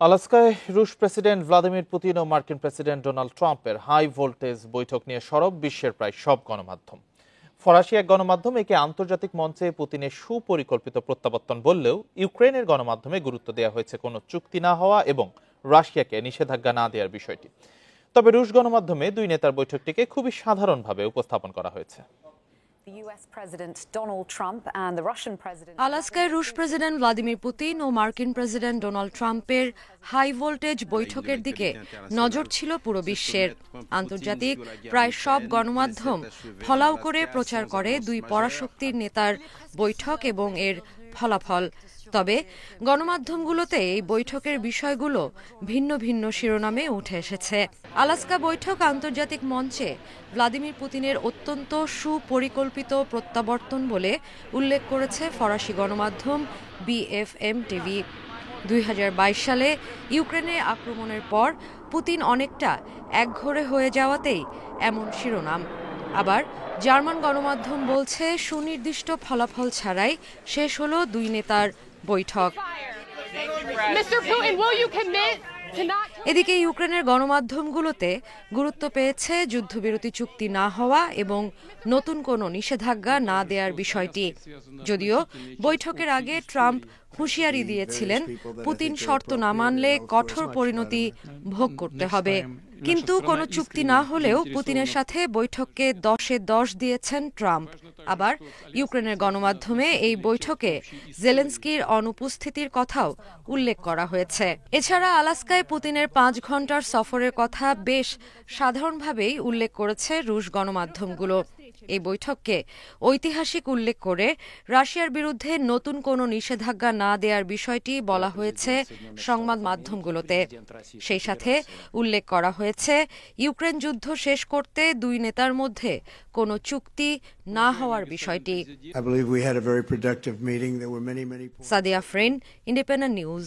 আলাস্কায় রুশ president Vladimir Putin ও মার্কিন president Donald ট্রাম্পের হাই ভোল্টেজ বৈঠক নিয়ে সরব বিশ্বের প্রায় সব গণমাধ্যম। ফরাসি এক গণমাধ্যম একে আন্তর্জাতিক মঞ্চে পুতিনের সুপরিকল্পিত প্রত্যাবর্তন বললেও ইউক্রেনের গণমাধ্যমে গুরুত্ব দেওয়া হয়েছে কোনো চুক্তি না হওয়া এবং রাশিয়াকে নিষেধাজ্ঞা না দেওয়ার বিষয়টি। তবে রুশ গণমাধ্যমে দুই নেতার বৈঠকটিকে খুবই সাধারণভাবে উপস্থাপন করা হয়েছে। আলাস্কায় রুশ প্রেসিডেন্ট ভ্লাদিমির পুতিন ও মার্কিন প্রেসিডেন্ট ডোনাল্ড ট্রাম্পের হাই ভোল্টেজ বৈঠকের দিকে নজর ছিল পুরো বিশ্বের। আন্তর্জাতিক প্রায় সব গণমাধ্যম ফলাও করে প্রচার করে দুই পরাশক্তির নেতার বৈঠক এবং এর ফলাফল। তবে গণমাধ্যমগুলোতে এই বৈঠকের বিষয়গুলো ভিন্ন ভিন্ন শিরোনামে উঠে এসেছে। আলাস্কা বৈঠক আন্তর্জাতিক মঞ্চে ভ্লাদিমির পুতিনের অত্যন্ত সুপরিকল্পিত প্রত্যাবর্তন বলে উল্লেখ করেছে ফরাসি গণমাধ্যম BFM TV। 2022 সালে ইউক্রেনে আক্রমণের পর পুতিন অনেকটা একঘরে হয়ে যাওয়াতেই এমন শিরোনাম। আবার জার্মান গণমাধ্যম বলছে সুনির্দিষ্ট ফলাফল ছাড়াই শেষ হলো দুই নেতার বৈঠক। এদিকে ইউক্রেনের গণমাধ্যমগুলোতে গুরুত্ব পেয়েছে যুদ্ধবিরতি চুক্তি না হওয়া এবং নতুন কোনো নিষেধাজ্ঞা না দেওয়ার বিষয়টি। যদিও বৈঠকের আগে ট্রাম্প হুঁশিয়ারি দিয়েছিলেন পুতিন শর্ত না মানলে কঠোর পরিণতি ভোগ করতে হবে। কিন্তু কোনো চুক্তি না হলেও পুতিনের সাথে বৈঠককে 10-এ 10 দিয়েছেন ট্রাম্প। আবার ইউক্রেনের গণমাধ্যমে এই বৈঠকে জেলেনস্কির অনুপস্থিতির কথাও উল্লেখ করা হয়েছে। এছাড়া আলাস্কায় পুতিনের 5 ঘন্টার সফরের কথা বেশ সাধারণভাবেই উল্লেখ করেছে রুশ গণমাধ্যমগুলো। এই বৈঠককে ঐতিহাসিক উল্লেখ করে রাশিয়ার বিরুদ্ধে নতুন কোনো নিষেধাজ্ঞা না দেওয়ার বিষয়টি বলা হয়েছে সংবাদ মাধ্যমগুলোতে। সেই সাথে উল্লেখ করা হয়েছে ইউক্রেন যুদ্ধ শেষ করতে দুই নেতার মধ্যে কোনো চুক্তি না হওয়ার বিষয়টি। Sadia Afrin, independent news.